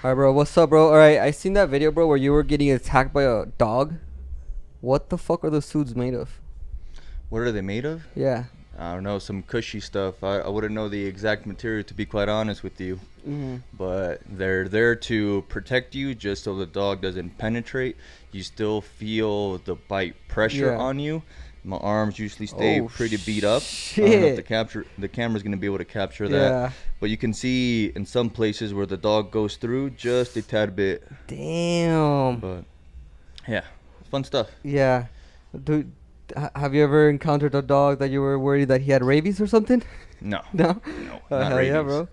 Alright, bro. What's up, bro? Alright, I seen that video, bro, where you were getting attacked by a dog. What the fuck are those suits made of? What are they made of? Yeah. I don't know, some cushy stuff. I wouldn't know the exact material, to be quite honest with you. Mhm. But they're there to protect you just so the dog doesn't penetrate. You still feel the bite pressure Yeah. on you. My arms usually stay Oh, pretty beat up. I don't know if shit. the camera's gonna be able to capture that. Yeah. But you can see in some places where the dog goes through just a tad bit. Damn. But yeah, fun stuff. Yeah. Dude, have you ever encountered a dog that you were worried that he had rabies or something? No, No. no, Oh, not hell yeah, rabies. bro.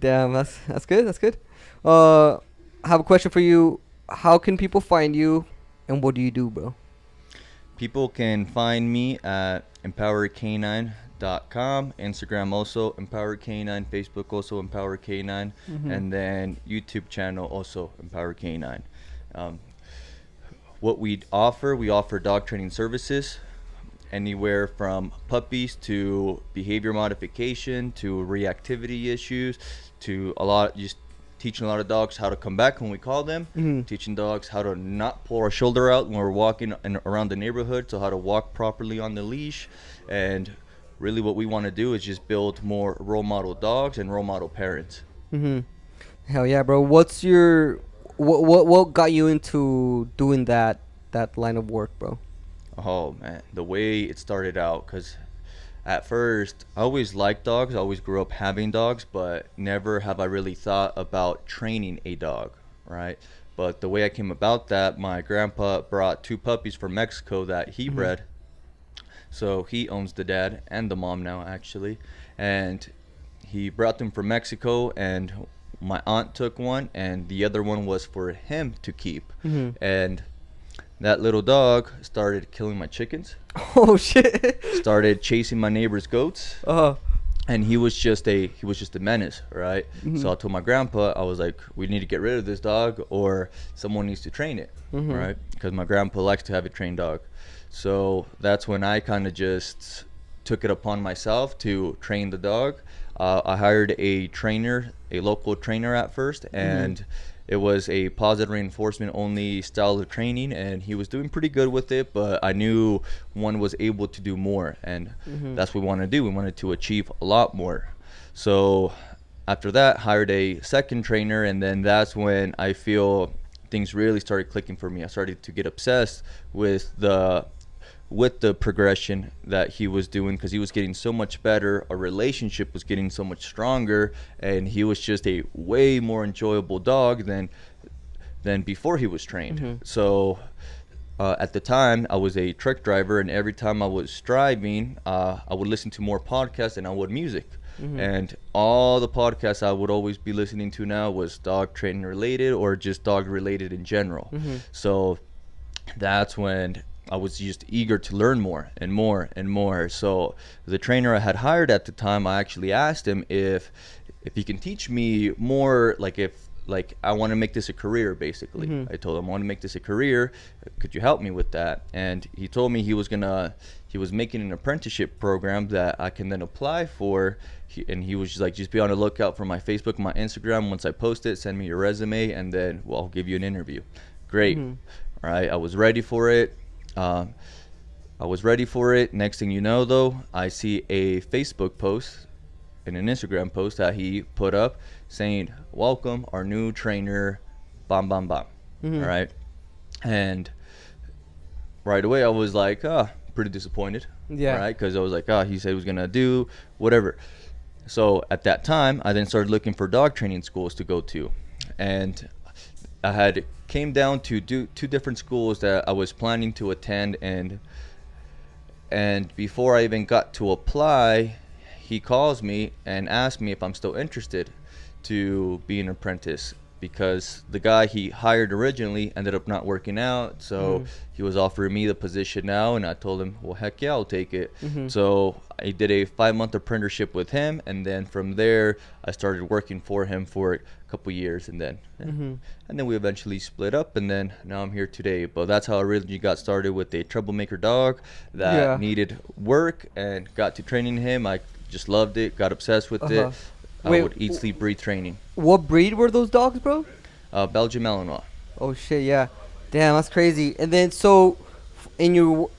Damn, that's good. That's good. I have a question for you. How can people find you, and what do you do, bro? People can find me at empowercanine.com, Instagram also Empower Canine, Facebook also Empower Canine, and then YouTube channel also Empower Canine. Um, what we offer dog training services, anywhere from puppies to behavior modification to reactivity issues to a lot just teaching a lot of dogs how to come back when we call them, Mhm. teaching dogs how to not pull our shoulder out when we're walking around the neighborhood, so how to walk properly on the leash. And really what we want to do is just build more role model dogs and role model parents. Mhm. Hell yeah, bro. What's your what got you into doing that line of work, bro? Oh man, the way it started out, because at first I always liked dogs, I always grew up having dogs, but never have I really thought about training a dog, right? But the way I came about that, my grandpa brought two puppies from Mexico that he Mhm. bred. So he owns the dad and the mom now, actually. And he brought them from Mexico, and my aunt took one, and the other one was for him to keep. Mhm. And that little dog started killing my chickens, Oh shit. started chasing my neighbor's goats, Uh. and he was just a menace, right? So I Mhm. told my grandpa, I was like, we need to get rid of this dog, or someone needs to train it, Mhm. right? Because my grandpa likes to have a trained dog. So that's when I kind of just took it upon myself to train the dog. I hired a trainer, a local trainer at first, and it was a positive reinforcement only style of training, and he was doing pretty good with it, but I knew one was able to do more, and Mhm. that's what we wanted to do. We wanted to achieve a lot more. So after that, hired a second trainer, and then that's when I feel things really started clicking for me. I started to get obsessed with the progression that he was doing, because he was getting so much better, our relationship was getting so much stronger, and he was just a way more enjoyable dog than before he was trained. Mhm. So at the time I was a truck driver, and every time I was driving, I would listen to more podcasts than I would music. Mhm. And all the podcasts I would always be listening to now was dog training related or just dog related in general. Mhm. So that's when I was just eager to learn more and more and more. So the trainer I had hired at the time, I actually asked him if he can teach me more, like I want to make this a career, basically. Mhm. I told him I want to make this a career. Could you help me with that? And he told me he was making an apprenticeship program that I can then apply for. And he was just like, just be on the lookout for my Facebook, my Instagram. Once I post it, send me your resume, and then I'll give you an interview. Great. Mhm. Right, I was ready for it. Next thing you know, though, I see a Facebook post and an Instagram post that he put up saying, "Welcome, our new trainer, bam, bam, bam." Mhm. All right, and right away I was like, pretty disappointed. Yeah. Right, because I was like, he said he was gonna do whatever. So at that time, I then started looking for dog training schools to go to, and I had came down to two different schools that I was planning to attend, and before I even got to apply, he calls me and asks me if I'm still interested to be an apprentice, because the guy he hired originally ended up not working out, so he was offering me the position now, and I told him, well, heck yeah, I'll take it. Mhm. So I did a 5-month apprenticeship with him, and then from there I started working for him for a couple years, and then Mhm. and then we eventually split up, and then now I'm here today. But that's how I really got started with a troublemaker dog that Yeah. needed work, and got to training him. I just loved it, got obsessed with Uh-huh. it. I Wait, would eat, sleep, breathe training. what breed were those dogs, bro? Belgian Malinois. Oh shit, yeah. Damn, that's crazy. And then in your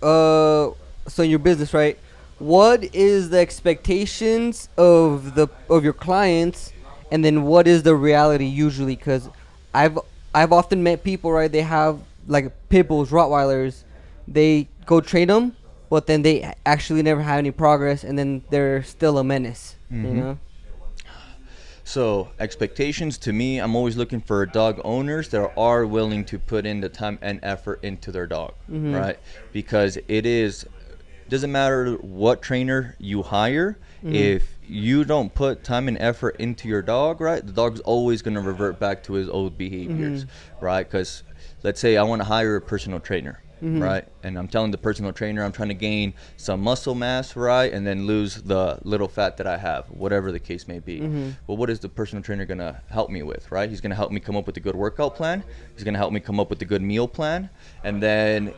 in your business, right? What is the expectations of your clients, and then what is the reality usually? Because I've I've often met people, right? They have like pit bulls, Rottweilers. They go train them, but then they actually never have any progress, and then they're still a menace. You know. So expectations to me, I'm always looking for dog owners that are willing to put in the time and effort into their dog, right? Because doesn't matter what trainer you hire, if you don't put time and effort into your dog, right, the dog's always going to revert back to his old behaviors, right? Because let's say I want to hire a personal trainer. Right, and I'm telling the personal trainer I'm trying to gain some muscle mass, right, and then lose the little fat that I have, whatever the case may be. Well, what is the personal trainer going to help me with, right? He's going to help me come up with a good workout plan. He's going to help me come up with a good meal plan. And then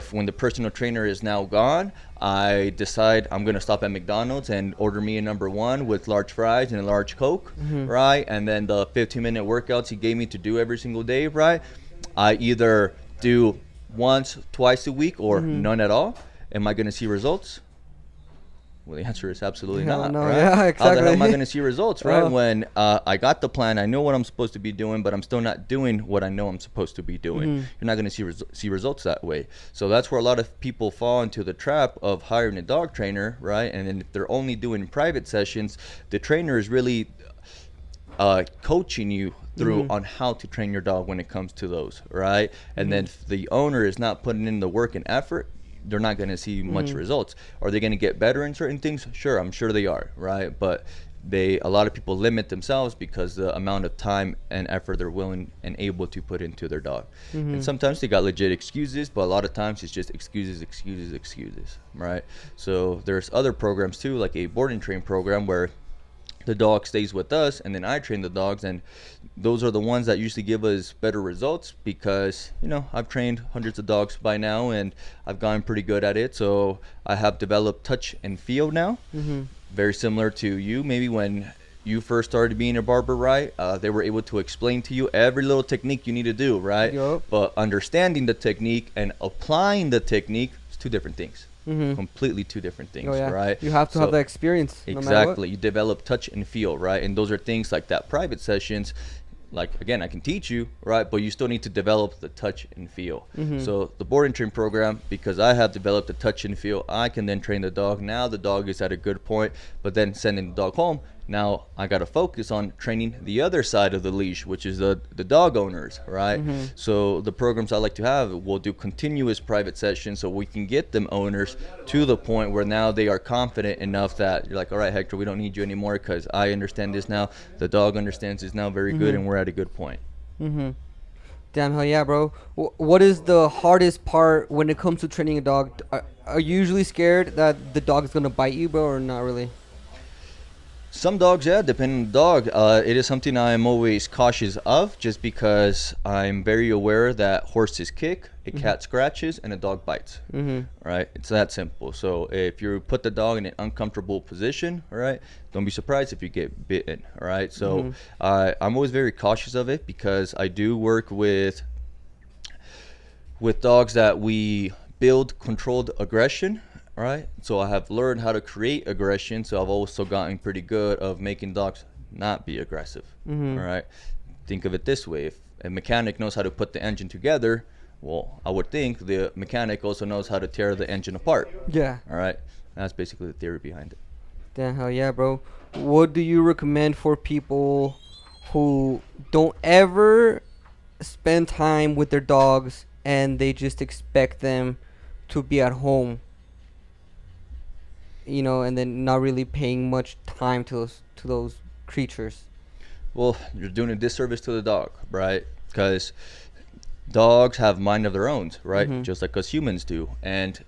when the personal trainer is now gone, I decide I'm going to stop at McDonald's and order me a number one with large fries and a large Coke, right? And then the 15-minute workouts he gave me to do every single day, right, I either do once, twice a week, or none at all. Am I going to see results? Well, the answer is absolutely not. No, right? yeah, exactly. How the hell am I going to see results, right? When I got the plan, I know what I'm supposed to be doing, but I'm still not doing what I know I'm supposed to be doing. You're not going to see results that way. So that's where a lot of people fall into the trap of hiring a dog trainer, right? And then if they're only doing private sessions, the trainer is really coaching you through on how to train your dog when it comes to those, right? And then if the owner is not putting in the work and effort, they're not going to see much results. Are they going to get better in certain things? Sure, I'm sure they are, right? But a lot of people limit themselves because the amount of time and effort they're willing and able to put into their dog. And sometimes they got legit excuses, but a lot of times it's just excuses, right? So there's other programs too, like a board and train program where the dog stays with us and then I train the dogs, and those are the ones that usually give us better results because I've trained hundreds of dogs by now and I've gotten pretty good at it. So I have developed touch and feel now, very similar to you. Maybe when you first started being a barber, right, they were able to explain to you every little technique you need to do, right? Yep. But understanding the technique and applying the technique is two different things. Completely two different things, right? You have to have that experience. Exactly. You develop touch and feel, right? And those are things like that private sessions. Like, again, I can teach you, right? But you still need to develop the touch and feel. So the board and train program, because I have developed the touch and feel, I can then train the dog. Now the dog is at a good point, but then sending the dog home, now I got to focus on training the other side of the leash, which is the dog owners, right? So the programs I like to have, we'll do continuous private sessions so we can get them owners to the point where now they are confident enough that you're like, all right, Hector, we don't need you anymore because I understand this now. The dog understands this now very good, and we're at a good point. Damn, hell yeah, bro. What is the hardest part when it comes to training a dog? Are you usually scared that the dog is going to bite you, bro, or not really? Some dogs, yeah, depending on the dog. It is something I'm always cautious of just because I'm very aware that horses kick, a cat scratches, and a dog bites, right? It's that simple. So if you put the dog in an uncomfortable position, all right, don't be surprised if you get bitten, all right? So I'm always very cautious of it because I do work with dogs that we build controlled aggression. All right, so I have learned how to create aggression, so I've also gotten pretty good of making dogs not be aggressive. All right, think of it this way: if a mechanic knows how to put the engine together, well, I would think the mechanic also knows how to tear the engine apart. Yeah. All right, that's basically the theory behind it. Damn, hell yeah, bro. What do you recommend for people who don't ever spend time with their dogs and they just expect them to be at home? And then not really paying much time to those creatures. Well, you're doing a disservice to the dog, right? Because dogs have mind of their own, right? Just like us humans do. And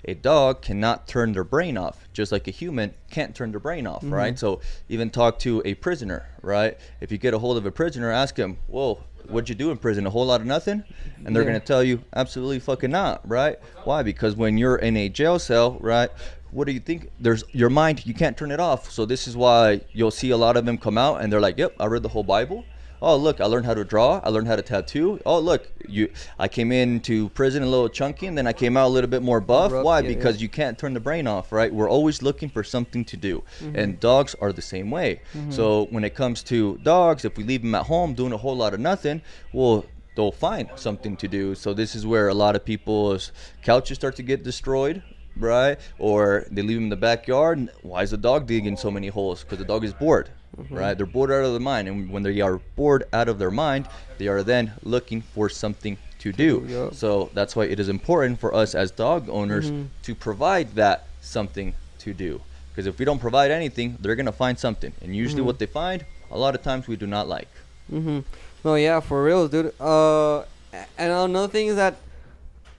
a dog cannot turn their brain off, just like a human can't turn their brain off, right? So even talk to a prisoner, right? If you get a hold of a prisoner, ask him, whoa, what'd you do in prison? A whole lot of nothing? And they're going to tell you, absolutely fucking not, right? Why? Because when you're in a jail cell, right, what do you think? There's your mind, you can't turn it off. So this is why you'll see a lot of them come out and they're like, yep, I read the whole Bible. Oh, look, I learned how to draw. I learned how to tattoo. Oh, look, I came into prison a little chunky, and then I came out a little bit more buff. Rough, Why? yeah, Because yeah. you can't turn the brain off, right? We're always looking for something to do, and dogs are the same way. So when it comes to dogs, if we leave them at home doing a whole lot of nothing, well, they'll find something to do. So this is where a lot of people's couches start to get destroyed, right? Or they leave them in the backyard. Why is the dog digging so many holes? Because the dog is bored, right? They're bored out of their mind, and when they are bored out of their mind, they are then looking for something to do. Yup. So that's why it is important for us as dog owners to provide that something to do. Because if we don't provide anything, they're gonna find something, and usually what they find, a lot of times we do not like. No, yeah, for real, dude. And another thing is that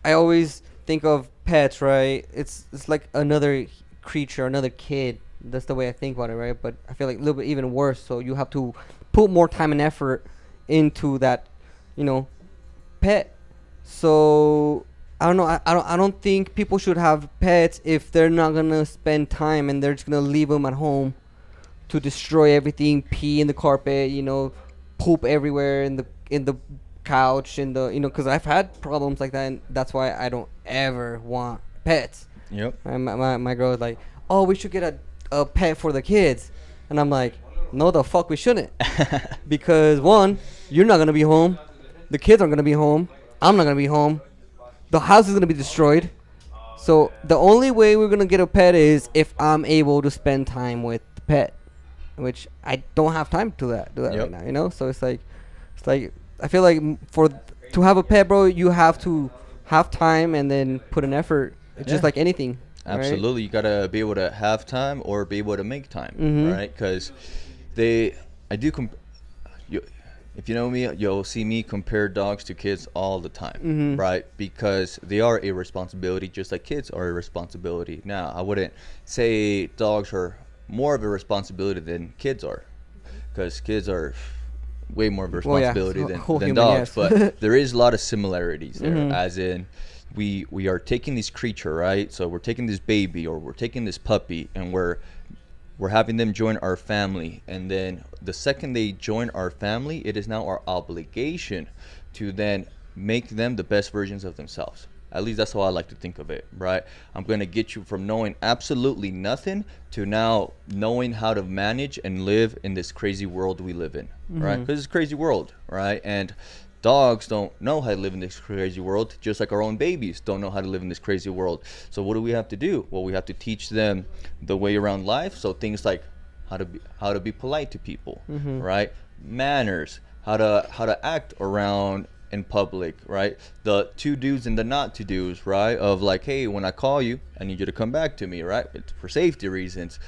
I always think of pets, right? It's like another creature, another kid. That's the way I think about it, right? But I feel like a little bit even worse. So you have to put more time and effort into that, you know, pet. So I don't know. I don't think people should have pets if they're not gonna spend time and they're just gonna leave them at home to destroy everything, pee in the carpet, poop everywhere in the couch, because I've had problems like that, and that's why I don't ever want pets. Yep. My girl was like, oh, we should get a pet for the kids, and I'm like, no, the fuck we shouldn't, because one, you're not gonna be home, the kids aren't gonna be home, I'm not gonna be home, the house is gonna be destroyed. So the only way we're gonna get a pet is if I'm able to spend time with the pet, which I don't have time to do that Yep. right now. So it's like I feel like to have a pet, bro, you have to have time and then put an effort, just Yeah. like anything. right? Absolutely, you gotta be able to have time or be able to make time, Mhm. right? Because I do. If you know me, you'll see me compare dogs to kids all the time, Mhm. right? Because they are a responsibility, just like kids are a responsibility. Now, I wouldn't say dogs are more of a responsibility than kids are, because kids are way more of a Well, yeah, responsibility whole than human, dogs. yes. But there is a lot of similarities there, Mhm. as in we are taking this creature, right? So we're taking this baby or we're taking this puppy, and we're having them join our family, and then the second they join our family, it is now our obligation to then make them the best versions of themselves. At least that's how I like to think of it, right? I'm going to get you from knowing absolutely nothing to now knowing how to manage and live in this crazy world we live in, right? Because it's a crazy world, right? And dogs don't know how to live in this crazy world, just like our own babies don't know how to live in this crazy world. So what do we have to do? Well, we have to teach them the way around life. So things like how to be polite to people, right? Manners, how to act around in public, right? The to do's and the not to do's, right? Of like, hey, when I call you, I need you to come back to me, right? It's for safety reasons.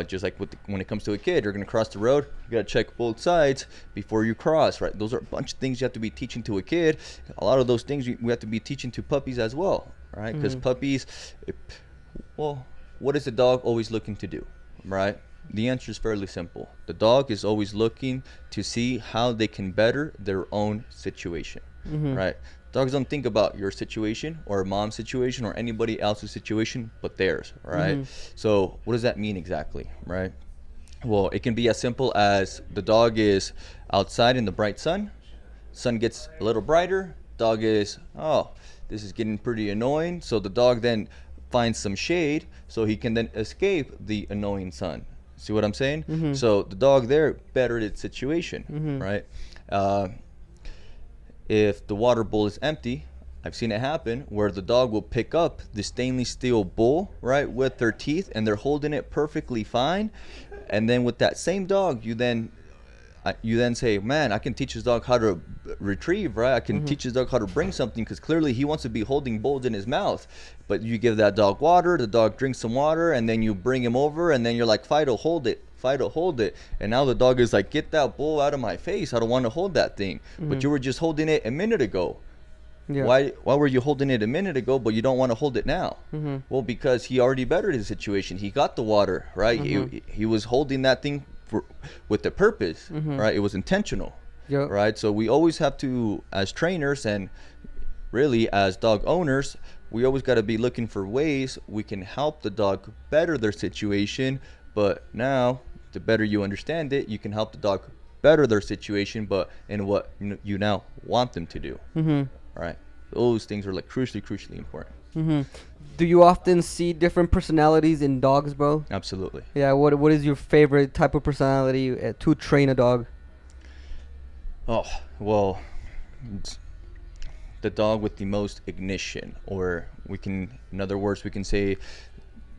Just like when it comes to a kid, you're gonna cross the road, you gotta check both sides before you cross, right? Those are a bunch of things you have to be teaching to a kid. A lot of those things we have to be teaching to puppies as well, right? Because puppies, well, what is a dog always looking to do, right? The answer is fairly simple. The dog is always looking to see how they can better their own situation, right? Dogs don't think about your situation or mom's situation or anybody else's situation but theirs, right? So what does that mean exactly, right? Well, it can be as simple as the dog is outside in the bright sun gets a little brighter, dog is, oh, this is getting pretty annoying, so the dog then finds some shade so he can then escape the annoying sun. See what I'm saying? So the dog there bettered its situation, right? If the water bowl is empty, I've seen it happen where the dog will pick up the stainless steel bowl, right, with their teeth, and they're holding it perfectly fine. And then with that same dog, you then say, man, I can teach this dog how to retrieve, right? I can teach this dog how to bring something, because clearly he wants to be holding bowls in his mouth. But you give that dog water, the dog drinks some water, and then you bring him over, and then you're like, Fido, hold it. Fido, hold it. And now the dog is like, get that bowl out of my face. I don't want to hold that thing. But you were just holding it a minute ago. Yeah. Why were you holding it a minute ago, but you don't want to hold it now? Well, because he already bettered his situation. He got the water, right? He was holding that thing with the purpose, right? It was intentional, Yep. right? So we always have to, as trainers and really as dog owners, we always got to be looking for ways we can help the dog better their situation. But now, the better you understand it, you can help the dog better their situation, but in what you now want them to do. Mm-hmm. Right? Those things are like crucially important. Mm-hmm. Do you often see different personalities in dogs, bro? Absolutely. Yeah. What is your favorite type of personality to train a dog? Oh, well, it's the dog with the most ignition, or in other words, we can say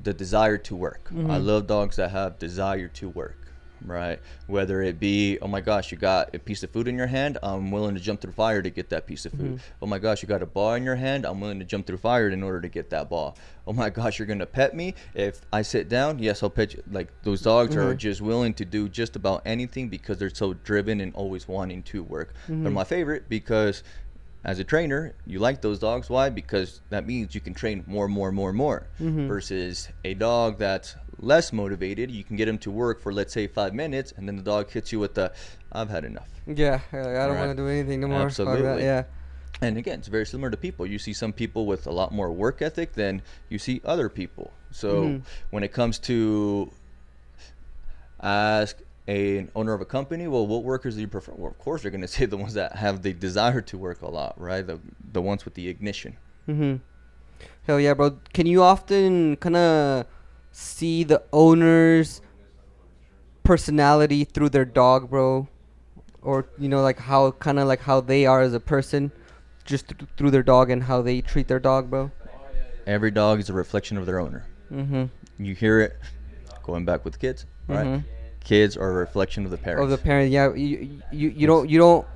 the desire to work. Mm-hmm. I love dogs that have desire to work, right? Whether it be, oh my gosh, you got a piece of food in your hand, I'm willing to jump through fire to get that piece of food. Mm-hmm. Oh my gosh, you got a ball in your hand, I'm willing to jump through fire in order to get that ball. Oh my gosh, you're gonna pet me. If I sit down, yes, I'll pet you. Like, those dogs are just willing to do just about anything because they're so driven and always wanting to work. They're my favorite because as a trainer, you like those dogs. Why? Because that means you can train more, versus a dog that's less motivated. You can get him to work for, let's say, 5 minutes, and then the dog hits you with the, I've had enough. Yeah, I don't Right. want to do anything no more. Fuck that, Absolutely. yeah. And again, it's very similar to people. You see some people with a lot more work ethic than you see other people. So when it comes to ask an owner of a company, well, what workers do you prefer? Well, of course, they're going to say the ones that have the desire to work a lot, right? The ones with the ignition. Mm-hmm. Hell yeah, bro. Can you often kind of see the owner's personality through their dog, bro? Or, like how they are as a person, just through their dog and how they treat their dog, bro? Every dog is a reflection of their owner. Mm-hmm. You hear it going back with kids, right? Mm-hmm. Kids are a reflection of the parents. Of the parent, yeah. You don't.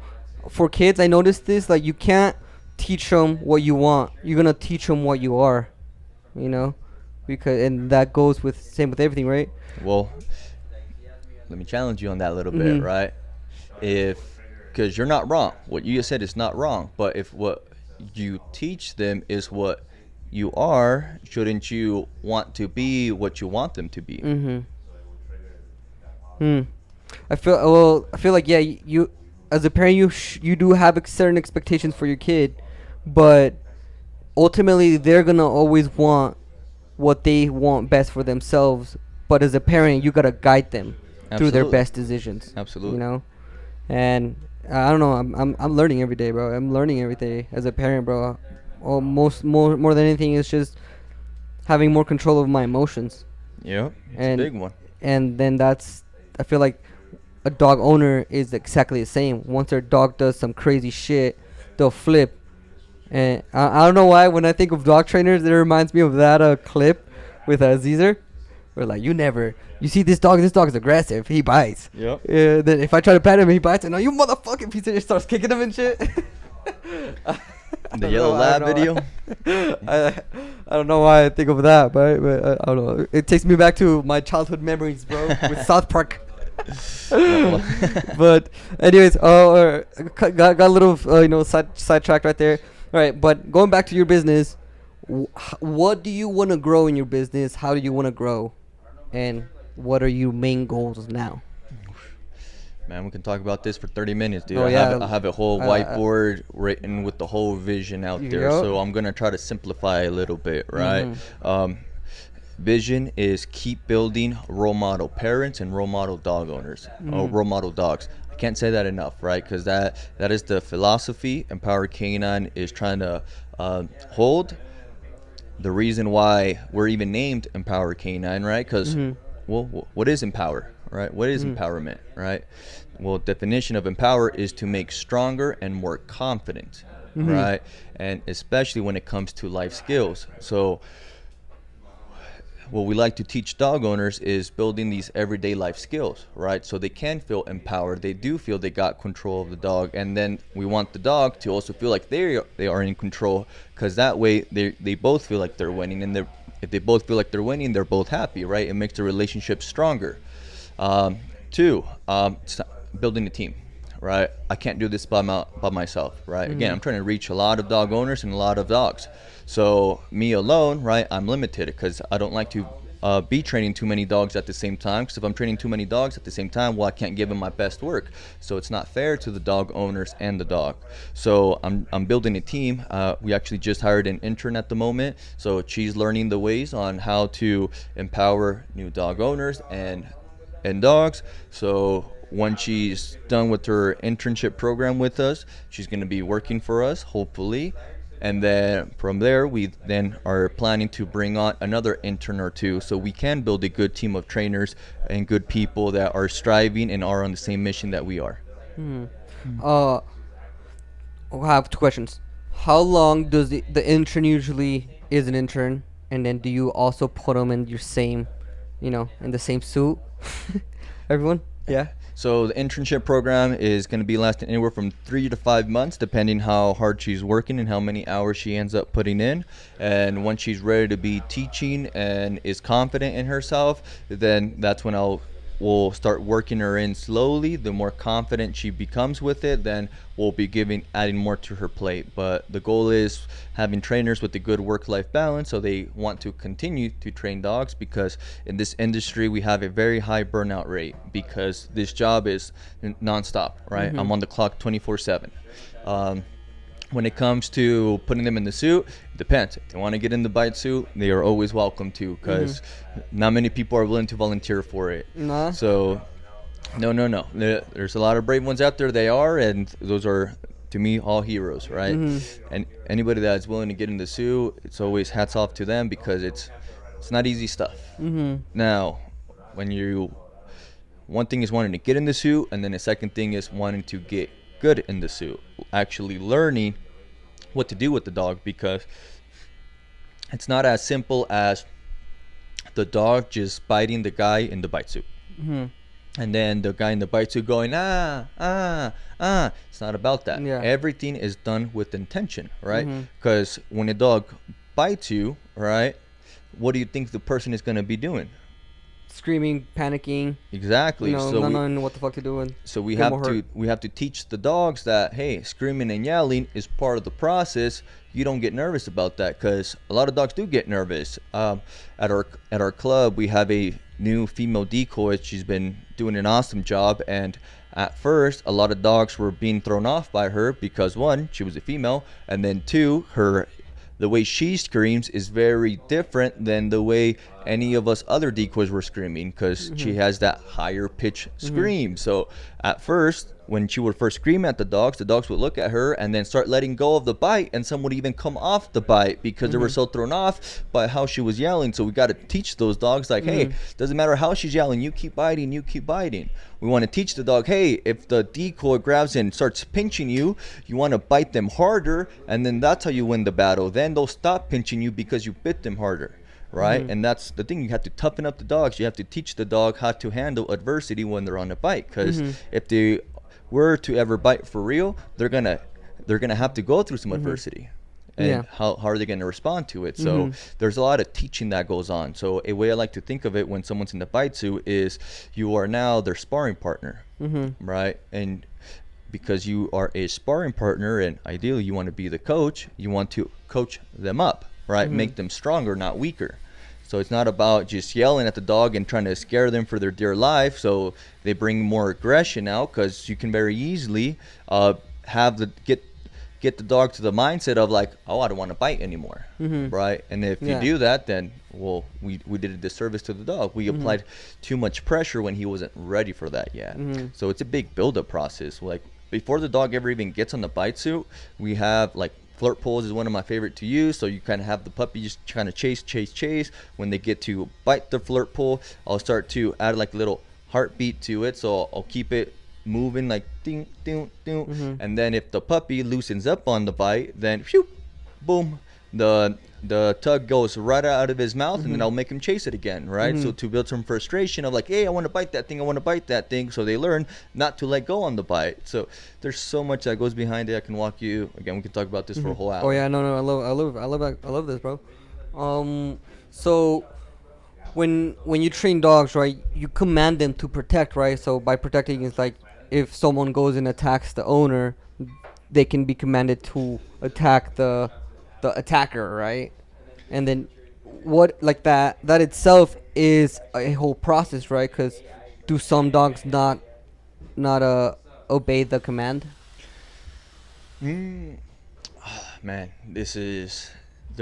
For kids, I noticed this. Like, you can't teach them what you want. You're gonna teach them what you are. And that goes with same with everything, right? Well, let me challenge you on that a little bit, right? Because you're not wrong. What you just said is not wrong. But if what you teach them is what you are, shouldn't you want to be what you want them to be? Mm-hmm. I feel like, yeah, you as a parent, you do have certain expectations for your kid, but ultimately they're gonna always want what they want best for themselves. But as a parent, you gotta guide them through their Absolutely. best decisions. Absolutely. And I don't know. I'm learning every day, bro. I'm learning every day as a parent, bro. More than anything, it's just having more control of my emotions. Yep, it's And a big one. And then I feel like a dog owner is exactly the same. Once their dog does some crazy shit, they'll flip. And I don't know why, when I think of dog trainers, it reminds me of that clip with Caesar. Where like, you see this dog is aggressive, he bites. Yep. Then if I try to pet him, he bites, and no, you motherfucking piece of shit, starts kicking him and shit. The yellow lab video. I don't know why I think of that, but I don't know. It takes me back to my childhood memories, bro, with South Park. But anyways, got a little sidetracked right there. All right, but going back to your business, what do you want to grow in your business? How do you want to grow, and what are your main goals now? Man, we can talk about this for 30 minutes, dude. Oh, I have a whole whiteboard written with the whole vision out there. Yep. So I'm going to try to simplify a little bit, right? Vision is keep building role model parents and role model dog owners, or role model dogs. I can't say that enough, right? Because that is the philosophy Empower Canine is trying to hold. The reason why we're even named Empower Canine, right? Because, well, what is empower, right? What is empowerment, right? Well, definition of empower is to make stronger and more confident, right? And especially when it comes to life skills. So what we like to teach dog owners is building these everyday life skills, right? So they can feel empowered. They do feel they got control of the dog. And then we want the dog to also feel like they are in control, because that way they both feel like they're winning. And if they both feel like they're winning, they're both happy, right? It makes the relationship stronger. Two, building a team, right? I can't do this by myself, right? Again, I'm trying to reach a lot of dog owners and a lot of dogs. So me alone, right, I'm limited because I don't like to be training too many dogs at the same time. Because if I'm training too many dogs at the same time, well, I can't give them my best work. So it's not fair to the dog owners and the dog. So I'm building a team. We actually just hired an intern at the moment. So she's learning the ways on how to empower new dog owners and dogs. So once she's done with her internship program with us, she's going to be working for us, hopefully. And then from there, we then are planning to bring on another intern or two so we can build a good team of trainers and good people that are striving and are on the same mission that we are. Uh, I have two questions. How long does the intern usually is an intern, and then do you also put them in your same, in the same suit? Everyone? Yeah. So the internship program is going to be lasting anywhere from 3 to 5 months, depending how hard she's working and how many hours she ends up putting in. And once she's ready to be teaching and is confident in herself, then that's when we'll start working her in slowly. The more confident she becomes with it, then we'll be adding more to her plate. But the goal is having trainers with a good work-life balance, so they want to continue to train dogs, because in this industry we have a very high burnout rate because this job is nonstop, right? I'm on the clock 24/7. When it comes to putting them in the suit, it depends. If they want to get in the bite suit, they are always welcome to, because not many people are willing to volunteer for it. Nah. So, no. There's a lot of brave ones out there. They are, and those are, to me, all heroes, right? And anybody that's willing to get in the suit, it's always hats off to them, because it's not easy stuff. Now, one thing is wanting to get in the suit, and then the second thing is wanting to get good in the suit, actually learning what to do with the dog, because it's not as simple as the dog just biting the guy in the bite suit, and then the guy in the bite suit going It's not about that. Everything is done with intention, right? Because when a dog bites you, right, what do you think the person is going to be doing? Screaming, panicking. Exactly. So not knowing what the fuck to do. So we have to teach the dogs that, hey, screaming and yelling is part of the process. You don't get nervous about that, because a lot of dogs do get nervous. At our club, we have a new female decoy. She's been doing an awesome job, and at first, a lot of dogs were being thrown off by her because, one, she was a female, and then two, the way she screams is very different than the way any of us other decoys were screaming, because she has that higher pitch scream. So at first, when she would first scream at the dogs would look at her and then start letting go of the bite, and some would even come off the bite because they were so thrown off by how she was yelling. So we got to teach those dogs, like, hey, doesn't matter how she's yelling, you keep biting. We want to teach the dog, hey, if the decoy grabs and starts pinching you, you want to bite them harder, and then that's how you win the battle. Then they'll stop pinching you because you bit them harder, right? And that's the thing. You have to toughen up the dogs. You have to teach the dog how to handle adversity when they're on a bite, because if they were to ever bite for real, they're gonna have to go through some adversity. And how are they going to respond to it? So there's a lot of teaching that goes on. So a way I like to think of it when someone's in the bite suit is you are now their sparring partner, right? And because you are a sparring partner, and ideally you want to be the coach, you want to coach them up, right? Make them stronger, not weaker. So it's not about just yelling at the dog and trying to scare them for their dear life, so they bring more aggression out, because you can very easily get the dog to the mindset of like, oh, I don't want to bite anymore, right? And if you do that, then, well, we did a disservice to the dog. We applied too much pressure when he wasn't ready for that yet. So it's a big build-up process. Like, before the dog ever even gets on the bite suit, we have, like, flirt pulls is one of my favorite to use. So you kind of have the puppy just kind of chase. When they get to bite the flirt pull, I'll start to add like a little heartbeat to it. So I'll keep it moving like ding, ding, ding. And then if the puppy loosens up on the bite, then phew, boom, the tug goes right out of his mouth, and then I'll make him chase it again, right? So to build some frustration of like, hey, I want to bite that thing, so they learn not to let go on the bite. So there's so much that goes behind it. I can walk you again. We can talk about this for a whole hour. Oh yeah, no, I love this, bro. So when you train dogs, right, you command them to protect, right? So by protecting, it's like if someone goes and attacks the owner, they can be commanded to attack the attacker, right? And then what, like that itself is a whole process, right? Because do some dogs not obey the command? Man, there's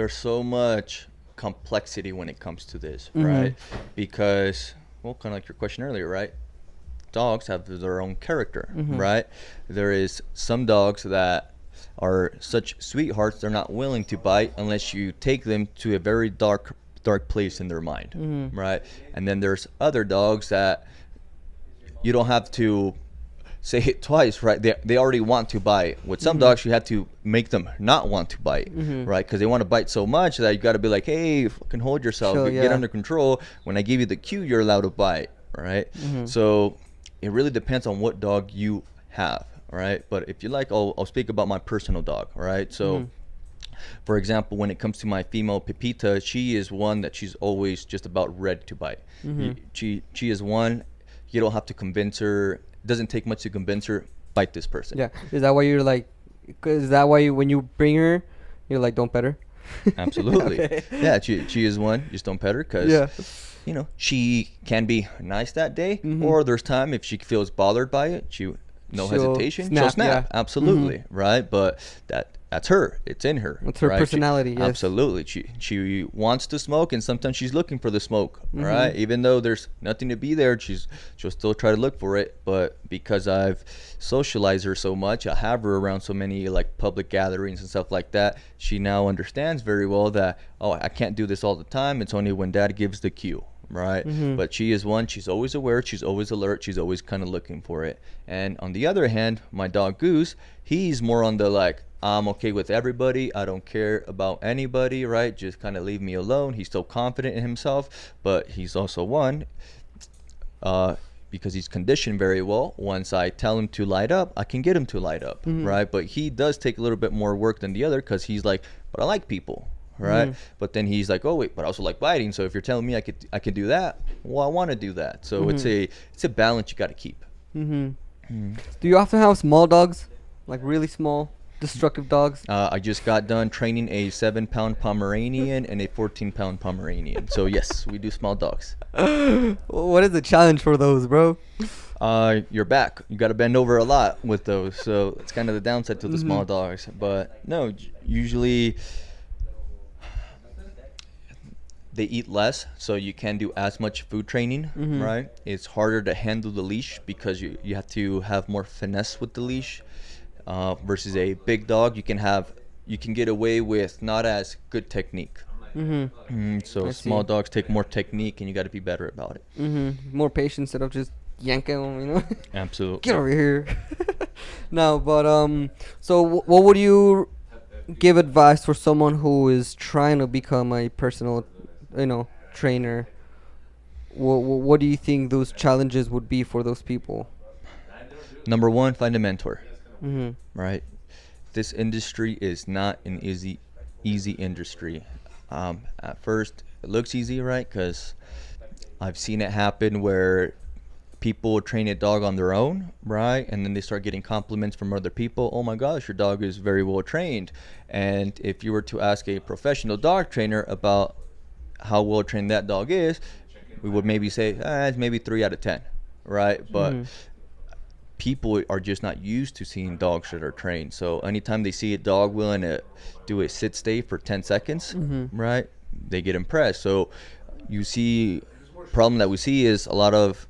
so much complexity when it comes to this, right? Because, well, kind of like your question earlier, right? dogs have their own character, Mhm. right? There is some dogs that are such sweethearts, they're not willing to bite unless you take them to a very dark place in their mind, Mhm. right? And then there's other dogs that you don't have to say it twice, right? They already want to bite. With some dogs, you have to make them not want to bite, Mhm. right? Because they want to bite so much that you got to be like, hey, fucking hold yourself, Chill, get yeah. under control. When I give you the cue, you're allowed to bite, right? Mhm. So it really depends on what dog you have, right? But if you like, I'll speak about my personal dog, right? So. Mhm. For example, when it comes to my female Pepita, she is one that she's always just about ready to bite. Mhm. She is one. You don't have to convince her. It doesn't take much to convince her. Bite this person. Yeah. Is that why you're like? Is that why when you bring her, you're like, don't pet her? Absolutely. Okay. Yeah, she is one. Just don't pet her because Yeah. she can be nice that day, Mhm. or there's time if she feels bothered by it, no She'll hesitation, snap, she'll snap. yeah. Absolutely, Mhm. right? But that's her. It's in her. It's her right? personality, yes. Absolutely. She wants to smoke, and sometimes she's looking for the smoke, Mhm. right? Even though there's nothing to be there, she'll still try to look for it. But because I've socialized her so much, I have her around so many like public gatherings and stuff like that. She now understands very well that I can't do this all the time. It's only when Dad gives the cue. Right. Mhm. But she is one, she's always aware, she's always alert, she's always kind of looking for it. And on the other hand, my dog Goose, he's more on the like, I'm okay with everybody, I don't care about anybody, right? Just kind of leave me alone. He's so confident in himself, but he's also one, because he's conditioned very well. Once I tell him to light up, I can get him to light up, Mhm. right? But he does take a little bit more work than the other because he's like, but I like people. Right. Mhm. But then he's like, oh wait, but I also like biting. So if you're telling me I could do that, well, I want to do that. So it's a balance you got to keep. Mhm. Do you often have small dogs, like really small, destructive dogs? I just got done training a 7-pound Pomeranian and a 14-pound Pomeranian. So yes, we do small dogs. What is the challenge for those, bro? Your back, you got to bend over a lot with those. So it's kind of the downside to the Mhm. small dogs. But no, usually they eat less, so you can't do as much food training, Mhm. right? It's harder to handle the leash because you have to have more finesse with the leash, versus a big dog. You can get away with not as good technique. Mhm. So I small see. dogs take more technique, and you got to be better about it. Mhm. More patience instead of just yanking them, you know. Absolutely. Get over here. No, but so what would you give advice for someone who is trying to become a personal, trainer? What do you think those challenges would be for those people? Number one, find a mentor. Mhm. Right? This industry is not an easy industry. At first, it looks easy, right? Because I've seen it happen where people train a dog on their own, right? And then they start getting compliments from other people. Oh my gosh, your dog is very well trained. And if you were to ask a professional dog trainer about how well trained that dog is, we would maybe say, it's maybe 3 out of 10, right? But Mhm. people are just not used to seeing dogs that are trained. So anytime they see a dog willing to do a sit stay for 10 seconds, Mhm. right, they get impressed. So you see, problem that we see is a lot of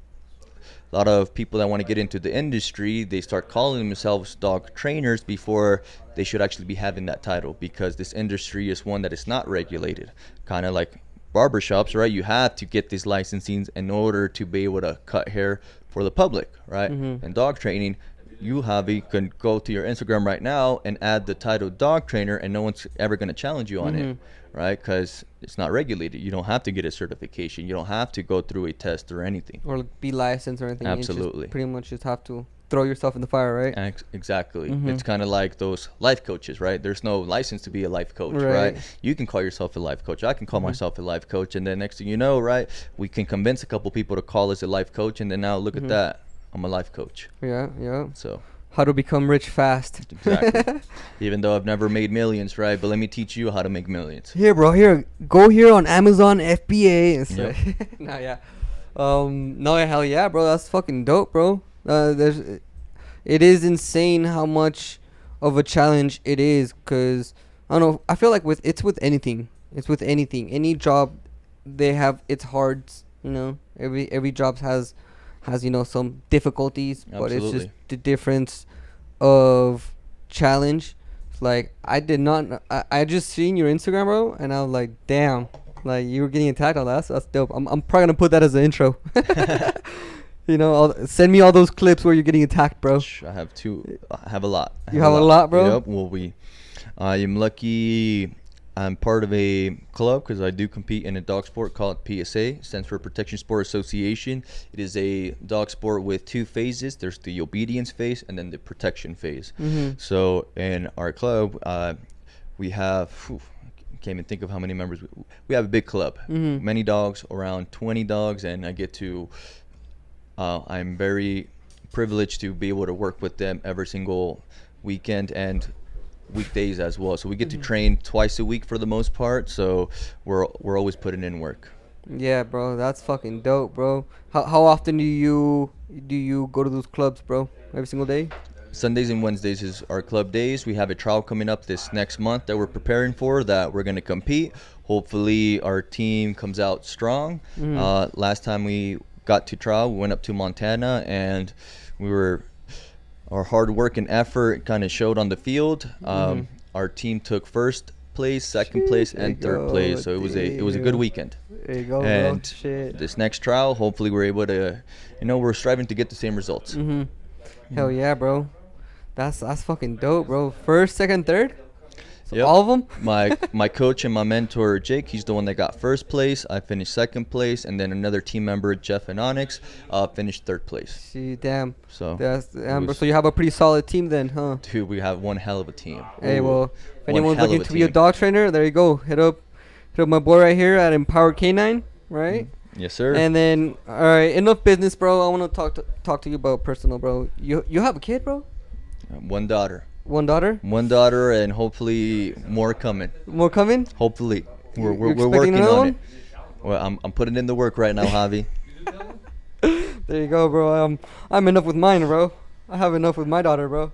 people that want to get into the industry, they start calling themselves dog trainers before they should actually be having that title, because this industry is one that is not regulated, kind of like barbershops, right? You have to get these licensings in order to be able to cut hair for the public, right? Mhm. And dog training, you can go to your Instagram right now and add the title dog trainer, and no one's ever going to challenge you on it, right? Because it's not regulated. You don't have to get a certification. You don't have to go through a test or anything. Or be licensed or anything. You Absolutely. just pretty much just have to throw yourself in the fire, right? Exactly. Mhm. It's kind of like those life coaches, right? There's no license to be a life coach, Right. right? You can call yourself a life coach. I can call myself a life coach. And then next thing you know, right, we can convince a couple people to call us a life coach. And then now look at that. I'm a life coach. Yeah, yeah. So How to become rich fast. exactly. Even though I've never made millions, right? But let me teach you how to make millions. Here, bro. Here, go here on Amazon FBA and stuff. Yep. No, yeah. No, hell yeah, bro. That's fucking dope, bro. It is insane how much of a challenge it is. Cause I don't know. I feel like it's with anything. It's with anything. Any job, they have its hards. You know, every job has has some difficulties, but it's just Absolutely. the difference of challenge. It's like I did not. I just seen your Instagram, bro, and I was like, damn, like you were getting attacked on that. That's dope. I'm probably gonna put that as an intro. Send me all those clips where you're getting attacked, bro. I have two. I have a lot. You have a lot, bro? Yep. Well, I am lucky. I'm part of a club because I do compete in a dog sport called PSA, stands for Protection Sport Association. It is a dog sport with two phases. There's the obedience phase and then the protection phase. Mm-hmm. So in our club, we have, can't even think of how many members. We have a big club, Mm-hmm. many dogs, around 20 dogs, and I get to, I'm very privileged to be able to work with them every single weekend and weekdays as well. So we get to train twice a week for the most part. So we're always putting in work. Yeah, bro, that's fucking dope, bro. How often do you go to those clubs, bro? Every single day? Sundays and Wednesdays is our club days. We have a trial coming up this next month that we're preparing for, that we're going to compete. Hopefully our team comes out strong. Last time we got to trial, we went up to Montana, and our hard work and effort kind of showed on the field. Our team took first place, second place, and third place. So it was a good weekend. There you go, And bro. Shit. this next trial, hopefully we're able to, we're striving to get the same results. Hell yeah, bro. That's fucking dope, bro. First, second, third? So Yep. all of them? My coach and my mentor, Jake, he's the one that got first place. I finished second place, and then another team member, Jeff and Onyx, finished third place. See, damn. So, So you have a pretty solid team then, huh? dude, we have one hell of a team. Hey, Ooh, well, if one anyone's hell of looking a to be a team. dog trainer, there you go. Hit up my boy right here at Empower Canine, right? Yes, sir. And then, all right, enough business, bro. I want to talk to you about personal, bro. You have a kid, bro? One daughter. One daughter? One daughter, and hopefully more coming. More coming? Hopefully, we're You're working expecting another on one? it. Well, I'm putting in the work right now, Javi. There you go, bro. I'm enough with mine, bro. I have enough with my daughter, bro.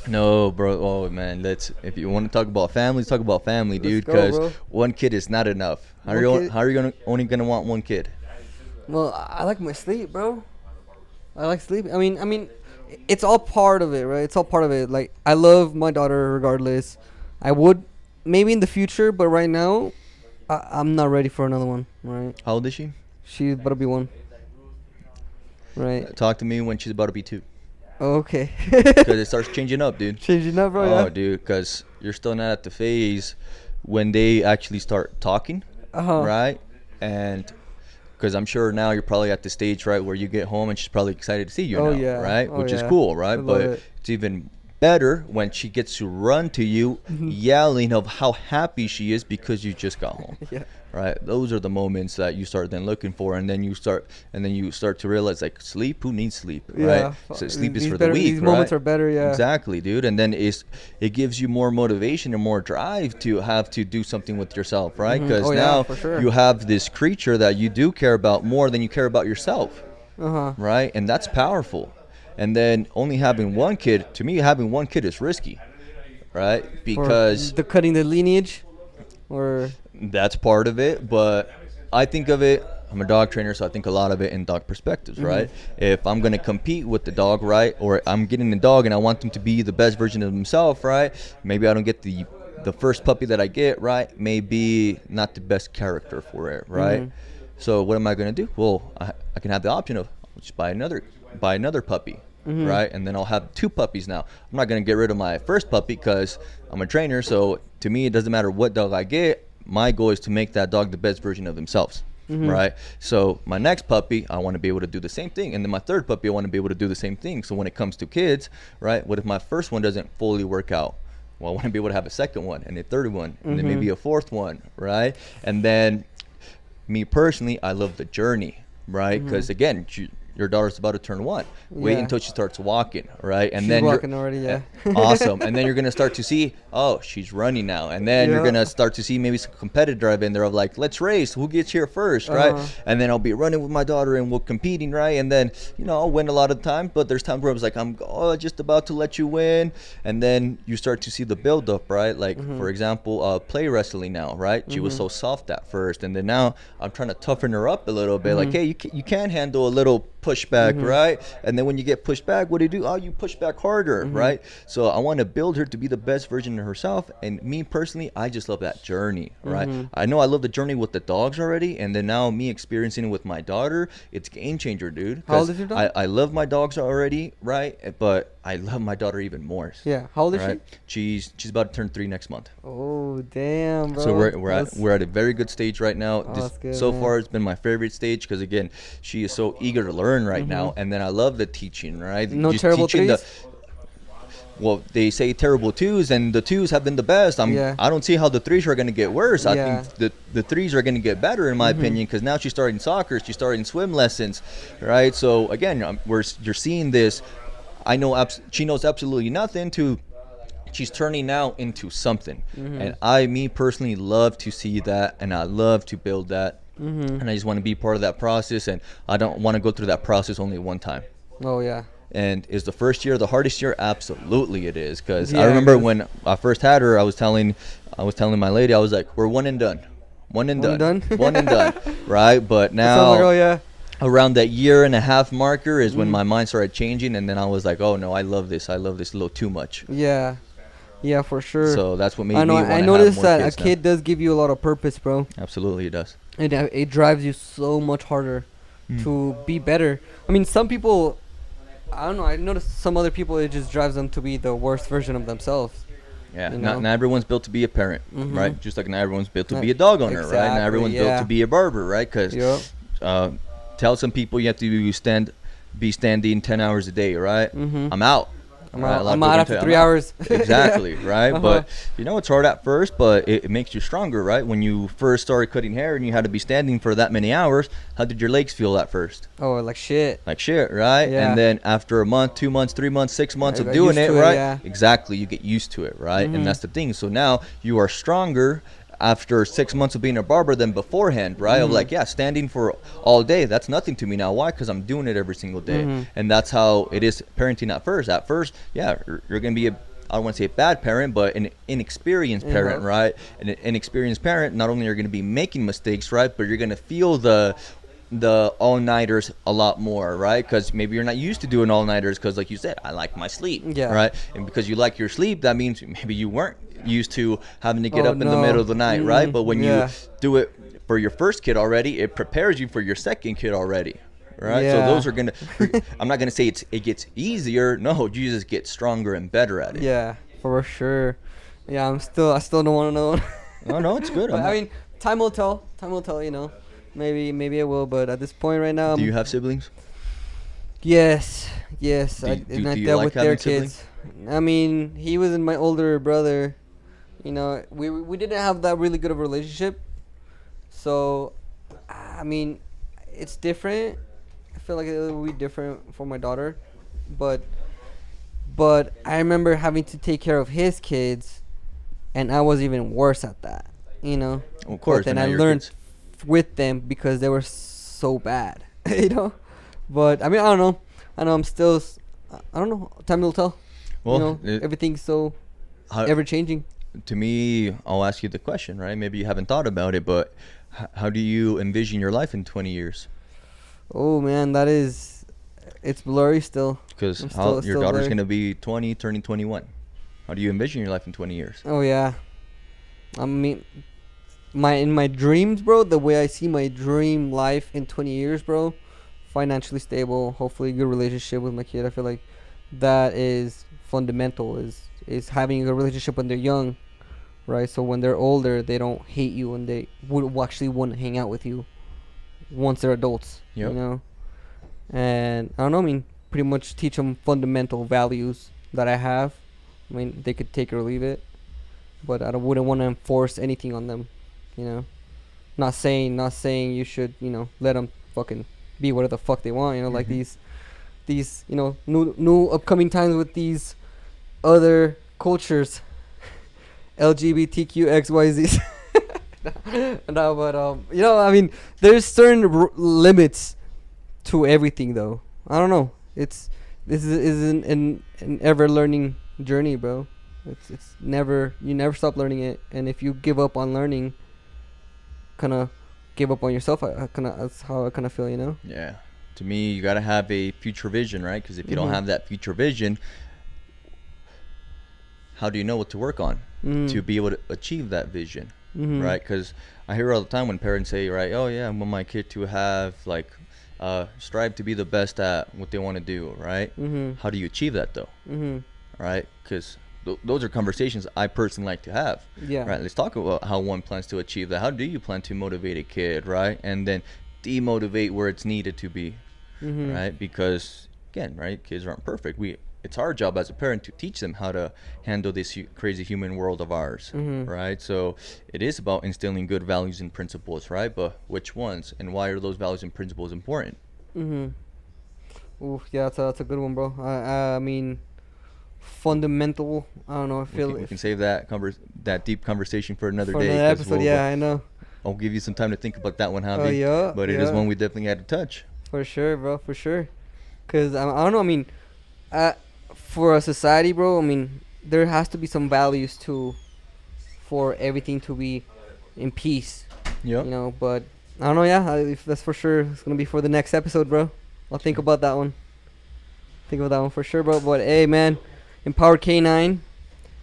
No, bro. Oh man, if you want to talk about family, talk about family, Let's dude. go, Because bro. one kid is not enough. How One are you kid- only gonna want one kid? Well, I like my sleep, bro. I like sleep. I mean, it's all part of it, right? It's all part of it. Like, I love my daughter regardless. I would maybe in the future, but right now, I'm not ready for another one, right? How old is she? She's about to be one. Right. Talk to me when she's about to be 2. Okay. Because it starts changing up, dude. Changing up, bro. Oh, Yeah. dude, because you're still not at the phase when they actually start talking, Uh-huh. right? And because I'm sure now you're probably at the stage, right, where you get home and she's probably excited to see you Oh, now, yeah. right? Oh, Which is yeah. cool, I right? love But it. it's even better when she gets to run to you, yelling of how happy she is because you just got home. Yeah. Right, those are the moments that you start then looking for, and then you start to realize, like, sleep. Who needs sleep, Yeah. right? So sleep is These for better- the weak, These right? moments are better, yeah. Exactly, dude. And then it gives you more motivation and more drive to have to do something with yourself, right? Because Oh, yeah, now for sure. you have this creature that you do care about more than you care about yourself, Uh-huh. right? And that's powerful. And then only having one kid, to me, having one kid is risky, right? For Because the cutting the lineage, or that's part of it, but I think of it, I'm a dog trainer, so I think a lot of it in dog perspectives, right? If I'm going to compete with the dog, right, or I'm getting a dog and I want them to be the best version of themselves, right, maybe I don't get the first puppy that I get, right, maybe not the best character for it, right? So what am I going to do? Well, I can have the option of just buy another puppy, right? And then I'll have 2 puppies now. I'm not going to get rid of my first puppy because I'm a trainer, so to me it doesn't matter what dog I get. My goal is to make that dog the best version of themselves, right? So my next puppy, I want to be able to do the same thing. And then my third puppy, I want to be able to do the same thing. So when it comes to kids, right, what if my first one doesn't fully work out? Well, I want to be able to have a second one and a third one and then maybe a fourth one, right? And then me personally, I love the journey, right? Because again, your daughter's about to turn 1. Wait Yeah. until she starts walking, right? And she's then walking already, yeah. awesome. And then you're gonna start to see, oh, she's running now. And then you're Yeah. gonna start to see maybe some competitive drive in there of like, let's race. Who gets here first, right? And then I'll be running with my daughter and we're competing, right? And then I'll win a lot of the time, but there's times where I was like, I'm just about to let you win. And then you start to see the build up, right? Like for example, play wrestling now, right? She was so soft at first, and then now I'm trying to toughen her up a little bit. Like, hey, you can handle a little pushback, right? And then when you get pushed back, what do? Oh, you push back harder, right? So I want to build her to be the best version of herself. And me personally, I just love that journey, right? I know I love the journey with the dogs already, and then now me experiencing it with my daughter, it's game changer, dude. How old is your dog? I love my dogs already, right? But I love my daughter even more. Yeah. How old is right? She's about to turn 3 next month. Oh, damn, bro. So we're at a very good stage right now. Oh, that's good, so man. far, it's been my favorite stage because again, she is so eager to learn right now, and then I love the teaching, right? No Just terrible teaching threes? well, they say terrible twos, and the twos have been the best. I don't see how the threes are going to get worse. I think the threes are going to get better, in my opinion, because now she's starting soccer, she's starting swim lessons, right? So again, you're seeing this. I know she knows absolutely nothing to she's turning now into something, and me personally love to see that, and I love to build that, and I just want to be part of that process, and I don't want to go through that process only one time. Oh, yeah. And is the first year the hardest year? Absolutely it is, because I remember when I first had her, I was telling my lady, I was like, we're one and done, one and done, right? But now, Oh, yeah. around that year and a half marker is when my mind started changing, and then I was like, oh no, I love this a little too much. Yeah, for sure. So that's what made I know. me want I to noticed have more that a kids now. kid does give you a lot of purpose, bro. Absolutely, it does. It drives you so much harder to be better. I mean, some people, I don't know. I noticed some other people, it just drives them to be the worst version of themselves. Yeah, You know? not everyone's built to be a parent, right? Just like not everyone's built to be a dog owner, right? Not everyone's built to be a barber, right? Because tell some people you have to be standing 10 hours a day, right? I'm out. I'm out after 3 hours. Exactly, right? But it's hard at first, but it makes you stronger, right? When you first started cutting hair and you had to be standing for that many hours, how did your legs feel at first? Oh, like shit. Like shit, right? Yeah. And then after a month, 2 months, 3 months, 6 months I of got doing used it, to it, right? yeah. Exactly, you get used to it, right? And that's the thing. So now you are stronger after 6 months of being a barber than beforehand, right? Of like, standing for all day, that's nothing to me now. Why? Because I'm doing it every single day. And that's how it is parenting at first. At first, you're going to be I don't want to say a bad parent, but an inexperienced parent, right? And an inexperienced parent, not only are you going to be making mistakes, right, but you're going to feel the all-nighters a lot more, right? Because maybe you're not used to doing all-nighters because, like you said, I like my sleep, right? And because you like your sleep, that means maybe you weren't used to having to get up in the middle of the night, right? But when you do it for your first kid already, it prepares you for your second kid already, right? So those are gonna I'm not gonna say it gets easier. No, you just get stronger and better at it. Yeah, for sure. Yeah, I still don't want to know. No, it's good. I mean, time will tell. Maybe it will, but at this point right now, do you have siblings? Yes. Do you dealt like with having their siblings? kids. I mean, he was my older brother. We didn't have that really good of a relationship. So, I mean, it's different. I feel like it will be different for my daughter, but I remember having to take care of his kids, and I was even worse at that. Of course. And I learned with them because they were so bad. But I mean, I don't know. I'm still. I don't know. Time will tell. Well, everything's so ever changing. To me, I'll ask you the question, right? Maybe you haven't thought about it, but how do you envision your life in 20 years? Oh man, it's blurry still. Because your daughter's going to be 20, turning 21. How do you envision your life in 20 years? Oh yeah. I mean, in my dreams, bro, the way I see my dream life in 20 years, bro, financially stable, hopefully good relationship with my kid. I feel like that is fundamental, is having a relationship when they're young, right? So when they're older, they don't hate you and they would actually want to hang out with you once they're adults, And I don't know, I mean, pretty much teach them fundamental values that I have. I mean, they could take it or leave it, but I wouldn't want to enforce anything on them, Not saying you should, let them fucking be whatever the fuck they want, like these new upcoming times with these other cultures, LGBTQ XYZ. No, but I mean, there's certain limits to everything, though. I don't know. This is an ever learning journey, bro. It's never, you never stop learning it, and if you give up on learning, kind of give up on yourself. That's how I kind of feel, Yeah. To me, you got to have a future vision, right? Because if you don't have that future vision, how do you know what to work on to be able to achieve that vision, right? Because I hear all the time when parents say, right, oh yeah, I want my kid to have like strive to be the best at what they want to do, right? How do you achieve that though, right? Because those are conversations I personally like to have. Yeah. Right. Let's talk about how one plans to achieve that. How do you plan to motivate a kid, right? And then demotivate where it's needed to be, right? Because again, right, kids aren't perfect. It's our job as a parent to teach them how to handle this crazy human world of ours, right? So it is about instilling good values and principles, right? But which ones and why are those values and principles important? Ooh, yeah, that's a good one, bro. I mean, fundamental. I don't know. I feel We can save that deep conversation for another for day. another episode. Yeah, I know. I'll give you some time to think about that one, Javi. Oh yeah. But it is one we definitely had to touch. For sure, bro. For sure. Cause I don't know. I mean, for a society, bro. I mean, there has to be some values for everything to be in peace. Yeah. You know, but I don't know. Yeah, if that's for sure. It's gonna be for the next episode, bro. I'll think about that one. Think about that one for sure, bro. But hey, man, Empower Canine.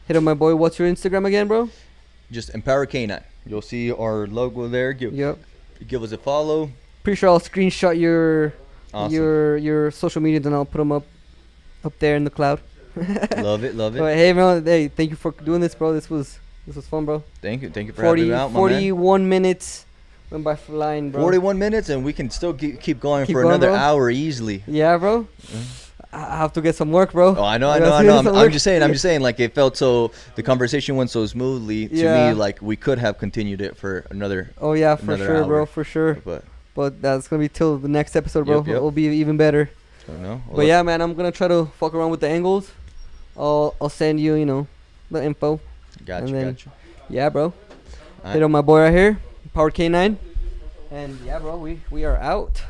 Hit up my boy. What's your Instagram again, bro? Just Empower Canine. You'll see our logo there. Give us a follow. Pretty sure I'll screenshot your Awesome. your social media, then I'll put them up there in the cloud. Love it. But hey, man, hey, thank you for doing this, bro. This was fun, bro. Thank you for having me out, my 41 minutes went by flying, bro. 41 minutes, and we can still keep going for going, another bro. hour easily. Yeah, bro. I have to get some work, bro. Oh, I know. I gotta get some I'm work. just saying, like it felt so. The conversation went so smoothly to Yeah. me, like we could have continued it for another. Oh yeah, for another sure, hour. bro, for sure. But that's gonna be till the next episode, bro. Yep. It'll be even better. I don't know. But yeah, man, I'm gonna try to fuck around with the angles. I'll send you, the info. Gotcha. Yeah, bro. Alright. Hit on my boy right here, Power K9. And yeah, bro, we are out.